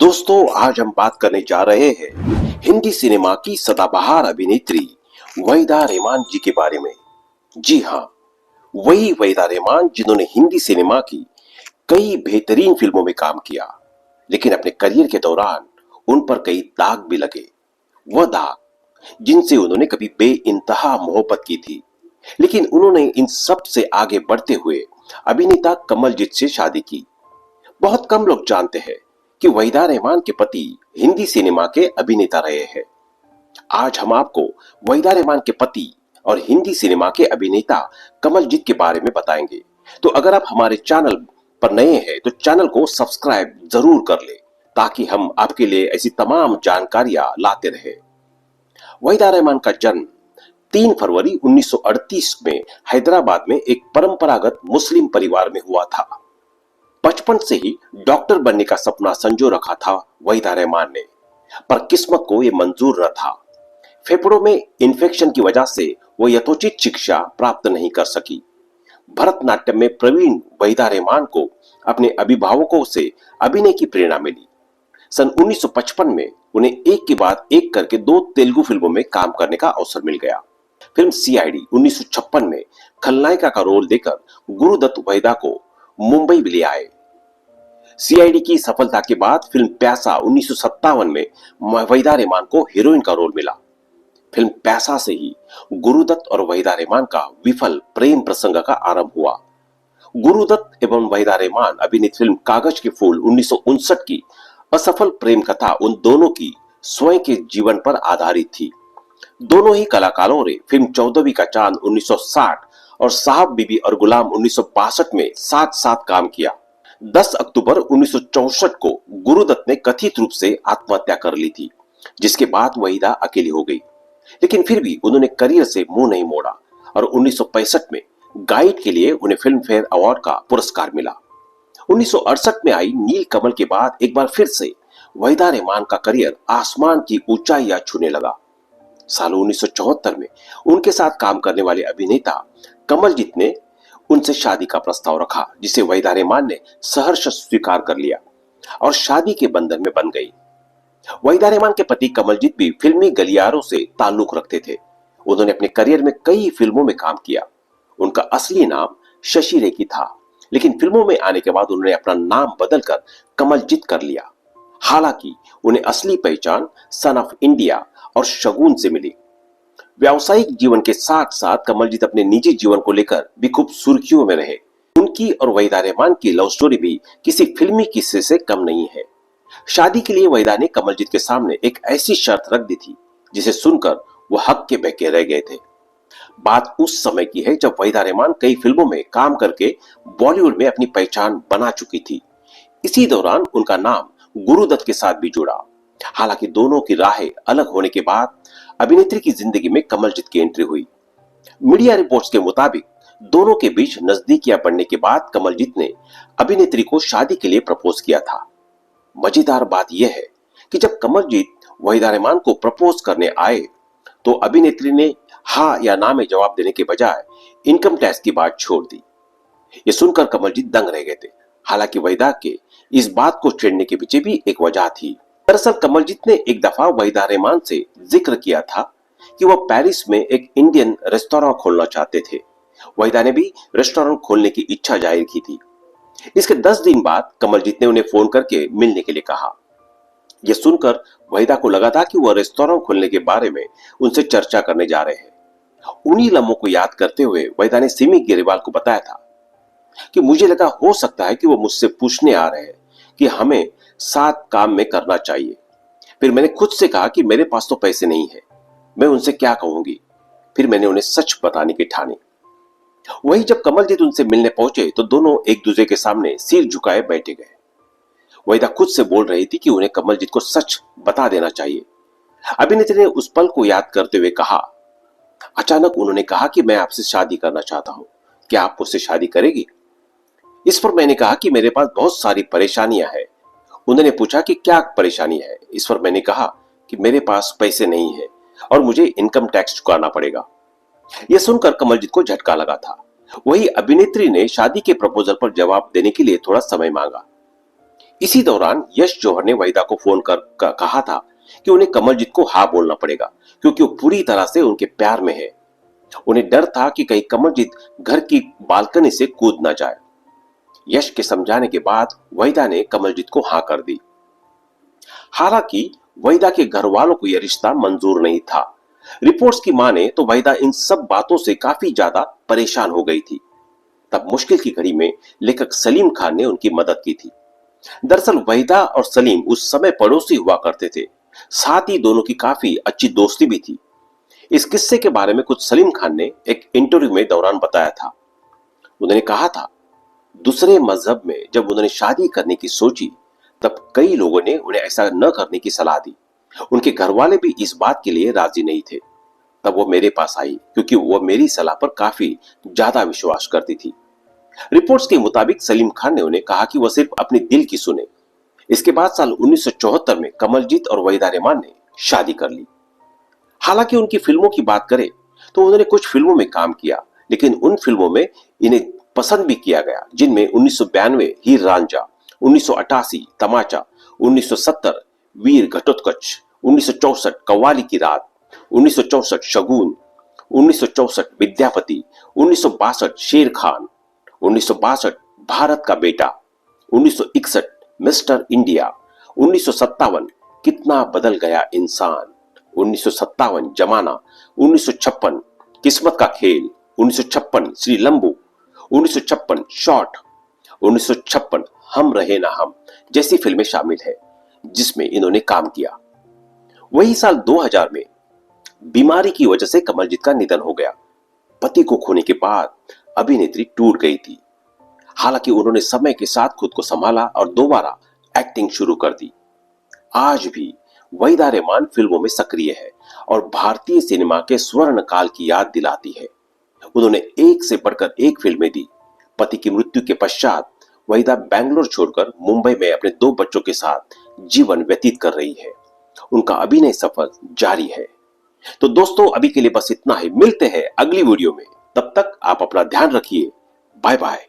दोस्तों, आज हम बात करने जा रहे हैं हिंदी सिनेमा की सदाबहार अभिनेत्री वहीदा रहमान जी के बारे में। जी हाँ, वही वहीदा रहमान जिन्होंने हिंदी सिनेमा की कई बेहतरीन फिल्मों में काम किया, लेकिन अपने करियर के दौरान उन पर कई दाग भी लगे। वह दाग जिनसे उन्होंने कभी बेइंतहा मोहब्बत की थी, लेकिन उन्होंने इन सब से आगे बढ़ते हुए अभिनेता कमलजीत से शादी की। बहुत कम लोग जानते हैं कि वहीदा रहमान के पति हिंदी सिनेमा के अभिनेता रहे हैं। आज हम आपको वहीदा रहमान के पति और हिंदी सिनेमा के अभिनेता कमलजीत के बारे में बताएंगे। तो अगर आप हमारे चैनल पर नए हैं तो चैनल को सब्सक्राइब जरूर कर ले, ताकि हम आपके लिए ऐसी तमाम जानकारियां लाते रहे। वहीदा रहमान का जन्म 3 फरवरी 1938 में हैदराबाद में एक परंपरागत मुस्लिम परिवार में हुआ था। बचपन से ही डॉक्टर बनने का सपना संजो रखा था वहीदा रहमान ने, पर किस्मत को यह मंजूर न था। फेफड़ों में इन्फेक्शन की वजह से वो यथोचित शिक्षा प्राप्त नहीं कर सकी। भरतनाट्यम में प्रवीण वहीदा रहमान को अपने अभिभावकों से अभिनय की प्रेरणा मिली। सन 1955 में उन्हें एक के बाद एक करके 2 तेलुगु फिल्मों में काम करने का अवसर मिल गया। फिल्म सीआईडी 1956 में खलनायिका का रोल देकर गुरुदत्त वहीदा को मुंबई ले आए। सीआईडी की सफलता के बाद फिल्म प्यासा 1957 में वहीदा रहमान को हीरोइन का रोल मिला। फिल्म प्यासा से ही गुरुदत्त और वहीदा रहमान का विफल प्रेम प्रसंग का आरंभ हुआ। गुरुदत्त एवं वहीदा रहमान अभिनीत फिल्म कागज के फूल 1959 की असफल प्रेम कथा उन दोनों की स्वयं के जीवन पर आधारित थी। दोनों ही कलाकारों ने फिल्म 14वीं का चांद 1960 और साहब बीबी और गुलाम 1962 में साथ साथ काम किया। 10 अक्टूबर 1964 को गुरुदत्त ने कथित रूप से आत्महत्या कर ली थी, जिसके बाद वहीदा अकेली हो गई। लेकिन फिर भी उन्होंने करियर से मुंह नहीं मोड़ा और 1965 में गाइड के लिए उन्हें फिल्म फेयर अवार्ड का पुरस्कार मिला। 1968 में आई नील कमल के बाद एक बार फिर से वहीदा रहमान का करियर आसमान की ऊंचाइयां छूने लगा। साल 1974 में उनके साथ काम करने वाले अभिनेता कमलजीत ने उनसे शादी का प्रस्ताव रखा, जिसे वहीदा रहमान ने सहर्ष स्वीकार कर लिया और शादी के बंधन में बन गई। वहीदा रहमान के पति कमलजीत भी फिल्मी गलियारों से ताल्लुक रखते थे। उन्होंने अपने करियर में कई फिल्मों में काम किया। उनका असली नाम शशि रेखी था, लेकिन फिल्मों में आने के बाद उन्होंने अपना नाम बदलकर कमलजीत कर लिया। हालांकि उन्हें असली पहचान सन ऑफ इंडिया और शगुन से मिली। व्यावसायिक जीवन के साथ साथ कमलजीत अपने निजी जीवन को लेकर भी खूब सुर्खियों में रहे। उनकी और वहीदा रहमान की लव स्टोरी भी किसी फिल्मी किस्से से कम नहीं है। शादी के लिए वहीदा ने कमलजीत के सामने एक ऐसी शर्त रख दी थी जिसे सुनकर वो हक के बहके रह गए थे। बात उस समय की है जब वहीदा रहमान कई फिल्मों में काम करके बॉलीवुड में अपनी पहचान बना चुकी थी। इसी दौरान उनका नाम गुरुदत्त के साथ भी जुड़ा। हालांकि दोनों की राहें अलग होने के बाद अभिनेत्री की जिंदगी में कमलजीत की एंट्री हुई। मीडिया रिपोर्ट्स के मुताबिक दोनों के बीच नजदीकियां बढ़ने के बाद कमलजीत ने अभिनेत्री को शादी के लिए प्रपोज किया था। मजेदार बात यह है कि जब कमलजीत वहीदा रहमान को प्रपोज करने आए तो अभिनेत्री ने हाँ या ना में जवाब देने के बजाय इनकम टैक्स की बात छोड़ दी। ये सुनकर कमलजीत दंग रह गए थे। हालांकि वहीदा के इस बात को छेड़ने के पीछे भी एक वजह थी। दरअसल कमलजीत ने एक दफा वहीदा रहमान से जिक्र किया था कि वह पेरिस में एक इंडियन रेस्टोरेंट खोलना चाहते थे। वहीदा ने भी रेस्टोरेंट खोलने की इच्छा जाहिर की थी। इसके 10 दिन बाद कमलजीत ने उन्हें फोन करके मिलने के लिए कहा। यह सुनकर वहीदा को लगा था कि वह रेस्टोरेंट खोलने के बारे में उनसे चर्चा करने जा रहे हैं। उन्हीं लम्हों को याद करते हुए वहीदा ने सिमी ग्रेवाल को बताया था कि मुझे लगा हो सकता है कि वो मुझसे पूछने आ रहे हैं कि हमें साथ काम में करना चाहिए। फिर मैंने खुद से कहा कि मेरे पास तो पैसे नहीं है, मैं उनसे क्या कहूंगी। फिर मैंने उन्हें सच बताने की ठानी। वही जब कमलजीत उनसे मिलने पहुंचे तो दोनों एक दूसरे के सामने सिर झुकाए बैठे गए। वहीदा खुद से बोल रही थी कि उन्हें कमलजीत को सच बता देना चाहिए। अभिनेत्री ने उस पल को याद करते हुए कहा। अचानक उन्होंने कहा कि मैं आपसे शादी करना चाहता हूं, क्या आप मुझसे शादी करेगी? इस पर मैंने कहा कि मेरे पास बहुत सारी परेशानियां हैं। उन्होंने पूछा कि क्या परेशानी है? इस पर मैंने कहा कि मेरे पास पैसे नहीं है और मुझे इनकम टैक्स चुकाना पड़ेगा। यह सुनकर कमलजीत को झटका लगा था। वही अभिनेत्री ने शादी के प्रपोजल पर जवाब देने के लिए थोड़ा समय मांगा। इसी दौरान यश जौहर ने वहीदा को फोन कर कहा था कि उन्हें कमलजीत को हाँ बोलना पड़ेगा, क्योंकि वो पूरी तरह से उनके प्यार में है। उन्हें डर था कि कहीं कमलजीत घर की बालकनी से कूद ना जाए। यश के समझाने के बाद वहीदा ने कमलजीत को हाँ कर दी। हालांकि वहीदा के घर वालों को यह रिश्ता मंजूर नहीं था। रिपोर्ट्स की माने तो वहीदा इन सब बातों से काफी ज्यादा परेशान हो गई थी। तब मुश्किल की घड़ी में लेखक सलीम खान ने उनकी मदद की थी। दरअसल वहीदा और सलीम उस समय पड़ोसी हुआ करते थे, साथ ही दोनों की काफी अच्छी दोस्ती भी थी। इस किस्से के बारे में कुछ सलीम खान ने एक इंटरव्यू में दौरान बताया था। उन्होंने कहा था, दूसरे मजहब में जब उन्होंने शादी करने की सोची तब कई लोगों ने उन्हें ऐसा न करने की सलाह दी। उनके घर वाले भी इस बात के लिए राजी नहीं थे। तब वो मेरे पास आई, क्योंकि वो मेरी सलाह पर काफी ज्यादा विश्वास करती थी। रिपोर्ट्स के मुताबिक सलीम खान ने उन्हें कहा कि वह सिर्फ अपने दिल की सुने। इसके बाद साल 1974 में कमलजीत और वहीदा रहमान ने शादी कर ली। हालांकि उनकी फिल्मों की बात करें तो उन्होंने कुछ फिल्मों में काम किया, लेकिन उन फिल्मों में इन्हें पसंद भी किया गया, जिनमें 1992 हीर रांझा, 1988 तमाचा, 1970 वीर घटोत्कच, 1964 कव्वाली की रात, 1964 शगुन, 1964 विद्यापति, 1962 शेर खान, 1962 भारत का बेटा, 1961 मिस्टर इंडिया, 1957 कितना बदल गया इंसान, 1957 जमाना, 1956 किस्मत का खेल, 1956 श्री लंबू, 1956 शॉट, 1956 हम रहे ना हम जैसी फिल्में शामिल है, जिसमें इन्होंने काम किया। वही साल 2000 में बीमारी की वजह से कमलजीत का निधन हो गया। पति को खोने के बाद अभिनेत्री टूट गई थी। हालांकि उन्होंने समय के साथ खुद को संभाला और दोबारा एक्टिंग शुरू कर दी। आज भी वहीदा रहमान फिल्मों में सक्रिय है और भारतीय सिनेमा के स्वर्ण काल की याद दिलाती है। उन्होंने एक से बढ़कर एक फिल्में दी। पति की मृत्यु के पश्चात वहीदा बेंगलोर छोड़कर मुंबई में अपने 2 बच्चों के साथ जीवन व्यतीत कर रही है। उनका अभिनय सफर जारी है। तो दोस्तों, अभी के लिए बस इतना ही। मिलते हैं अगली वीडियो में। तब तक आप अपना ध्यान रखिए। Bye bye.